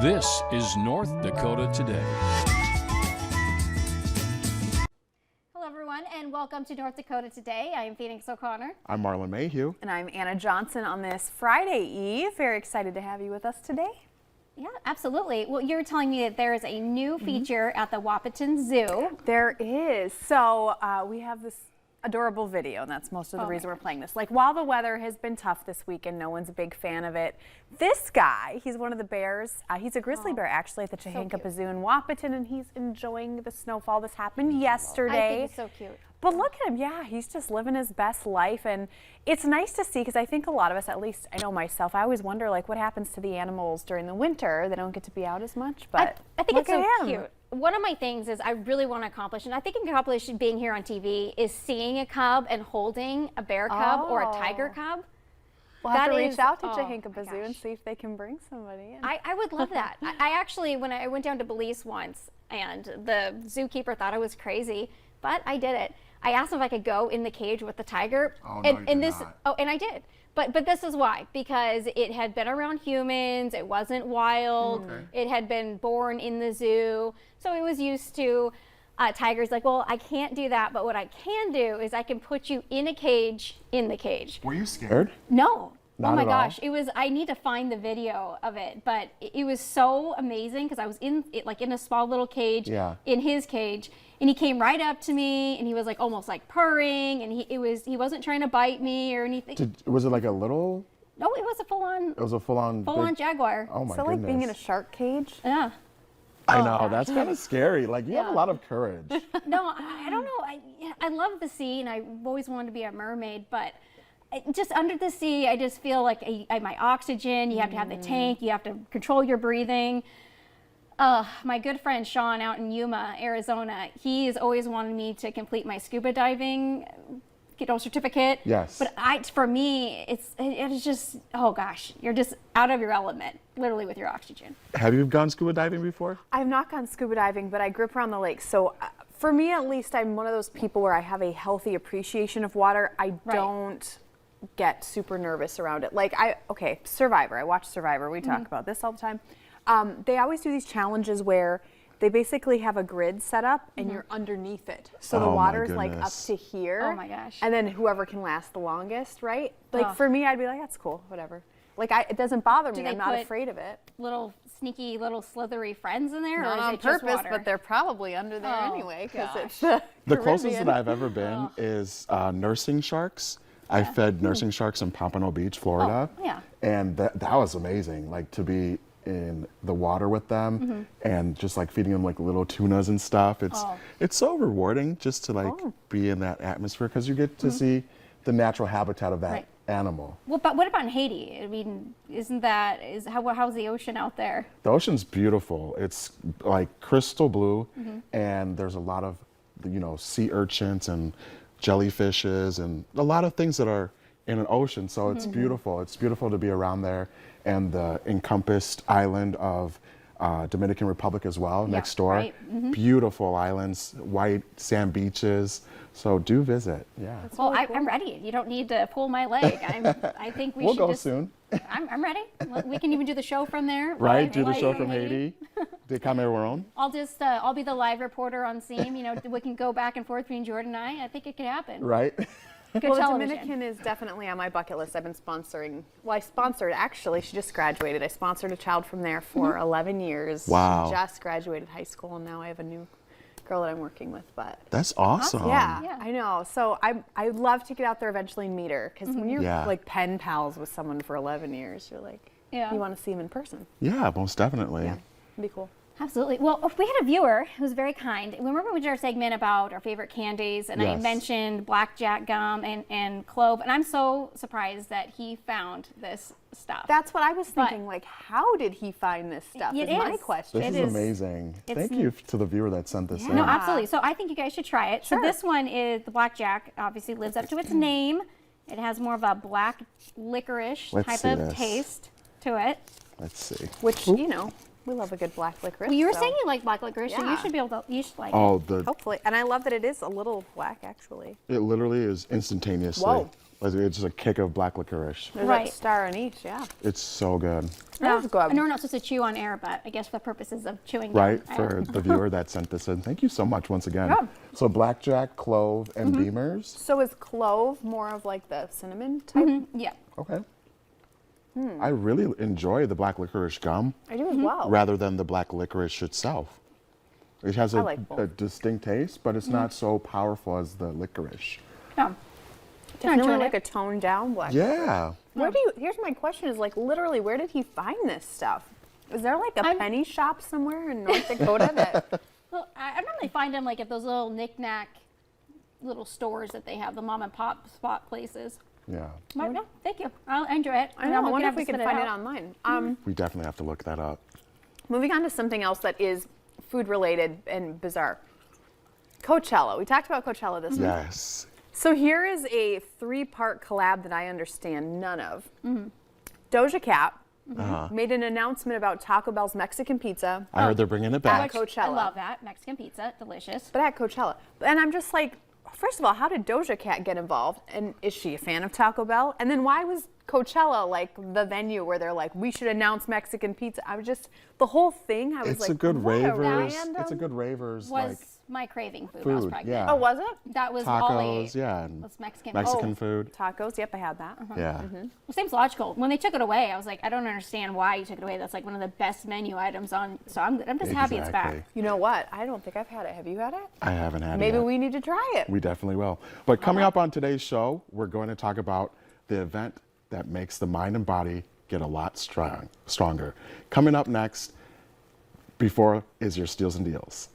This is North Dakota Today. Hello everyone and welcome to North Dakota Today. I am Phoenix O'Connor. I'm Marlon Mayhew. And I'm Anna Johnson on this Friday Eve. Very excited to have you with us today. Yeah, absolutely. Well, you're telling me that there is a new feature at the Wahpeton Zoo. There is. So we have this adorable video, and that's most of the reason we're playing this. Like, while the weather has been tough this week and no one's a big fan of it, this guy, he's one of the bears. He's a grizzly bear, actually, at the Chehankapah Zoo in Wahpeton, and he's enjoying the snowfall. This happened yesterday. I think it's so cute. But look at him, yeah, he's just living his best life, and it's nice to see, because I think a lot of us, at least I know myself, I always wonder, like, what happens to the animals during the winter? They don't get to be out as much, but I think it's so him. cute. One of my things is I really want to accomplish, and I think I can accomplish being here on TV, is seeing a cub and holding a bear cub or a tiger cub. We'll have to reach out to oh Chehankapah Zoo and see if they can bring somebody in. I would love that. I actually, when I went down to Belize once, and the zookeeper thought I was crazy, but I did it. I asked him if I could go in the cage with the tiger, and I did. But this is why, because it had been around humans, it wasn't wild, it had been born in the zoo, so it was used to tigers. Like, well, I can't do that, but what I can do is I can put you in a cage in the cage. Were you scared? No. Not oh my at gosh, all? it was. I need to find the video of it, but it was so amazing because I was in a small little cage, in his cage, and he came right up to me, and he was like almost like purring, and he wasn't trying to bite me or anything. Was it like a little? No, it was a full on. It was a full on jaguar. Oh my so goodness. like being in a shark cage? Yeah. I know, that's kind of scary. Like, you have a lot of courage. No, I don't know. I love the sea, and I've always wanted to be a mermaid, but just under the sea, I just feel like my oxygen, you have to have the tank, you have to control your breathing. My good friend Sean out in Yuma, Arizona, he has always wanted me to complete my scuba diving certificate. Yes. But for me, it is just, oh gosh, you're just out of your element, literally with your oxygen. Have you gone scuba diving before? I've not gone scuba diving, but I grew up around the lake. So for me, at least, I'm one of those people where I have a healthy appreciation of water. I don't get super nervous around it. Like, Survivor. I watch Survivor. We talk about this all the time. They always do these challenges where they basically have a grid set up and you're underneath it. So the water's like up to here. Oh my gosh. And then whoever can last the longest, right? Like for me, I'd be like, that's cool, whatever. Like it doesn't bother me. I'm not afraid of it. Little sneaky, little slithery friends in there, Not or is on it just purpose, water? but they're probably under there anyway because it's The closest that I've ever been is nursing sharks. I fed nursing sharks in Pompano Beach, Florida. Oh, yeah. And that was amazing, like to be in the water with them and just like feeding them like little tunas and stuff. It's so rewarding just to like be in that atmosphere because you get to see the natural habitat of that animal. Well, but what about in Haiti? I mean, how's the ocean out there? The ocean's beautiful. It's like crystal blue and there's a lot of, sea urchins and jellyfishes and a lot of things that are in an ocean. So it's beautiful. It's beautiful to be around there. And the encompassed island of Dominican Republic as well, next door. Beautiful islands, white sand beaches. So do visit. Yeah. Well, I'm ready. You don't need to pull my leg. I think we we'll should go just, soon. I'm ready. We can even do the show from there. Right, do the show from Haiti. De Cameroon. I'll be the live reporter on scene. We can go back and forth between Jordan and I. I think it could happen. Right. Good well, television. the Dominican is definitely on my bucket list. I've been sponsoring. Well, I sponsored, actually, she just graduated. I sponsored a child from there for 11 years. Wow. She just graduated high school, and now I have a new girl that I'm working with. But that's awesome. Yeah, I know. So I'd love to get out there eventually and meet her, because when you're like pen pals with someone for 11 years, you're like, you want to see them in person. Yeah, most definitely. Yeah, it'd be cool. Absolutely. Well, we had a viewer who was very kind. Remember we did our segment about our favorite candies, and I mentioned blackjack gum and clove, and I'm so surprised that he found this stuff. That's what I was thinking. Like, how did he find this stuff? Is my question. This is amazing. Thank you to the viewer that sent this in. No, absolutely. So I think you guys should try it. Sure. So this one is the blackjack. Obviously lives up to its name. It has more of a black licorice type of taste to it. Let's see. Which, We love a good black licorice. Well, you were so saying you like black licorice, so you Yeah. should be able to. You should like Oh, it. the hopefully, and I love that it is a little black actually. it literally is instantaneously. Whoa. Like, it's just a kick of black licorice. There's Right. that star anise, yeah. It's so good. That was good. I know we're not supposed to chew on air, but I guess for the purposes of chewing. Right, down for air. the viewer that sent this in. Thank you so much once again. Yeah. So blackjack, clove, and beamers. So is clove more of like the cinnamon type? Yeah. Okay. I really enjoy the black licorice gum I do as well. rather than the black licorice itself. It has I like both. a distinct taste, but it's not so powerful as the licorice. Yeah. Definitely enjoyed like it. a toned down black. Yeah. Here's my question is like literally where did he find this stuff? Is there like a penny shop somewhere in North Dakota that Well, I normally find them like at those little knick-knack little stores that they have, the mom and pop spot places. Yeah. But, no, thank you. I'll enjoy it. I know, I wonder if we can find it online. We definitely have to look that up. Moving on to something else that is food related and bizarre. Coachella. We talked about Coachella this week. Yes. So here is a 3-part collab that I understand none of. Doja Cat made an announcement about Taco Bell's Mexican pizza, I heard they're bringing it back. Coachella. I love that. Mexican pizza, delicious. but at Coachella. And I'm just like, first of all, how did Doja Cat get involved? And is she a fan of Taco Bell? And then why was Coachella like the venue where they're like, we should announce Mexican pizza? I was just, the whole thing, I was It's like, a good what ravers. random- It's a good ravers Was like my craving food. When I was food. pregnant. Yeah. Oh, was it? That was all I Tacos, ate. yeah, and Was Mexican. Mexican Oh, food. Tacos, yep, I had that. Yeah. well, seems logical. When they took it away, I was like, I don't understand why you took it away. That's like one of the best menu items on. So I'm just happy it's back. Exactly. You know what? I don't think I've had it. Have you had it? I haven't had it Maybe yet. we need to try it. We definitely will. But coming up on today's show, we're going to talk about the event that makes the mind and body get a lot stronger. Coming up next, before is your Steals and Deals.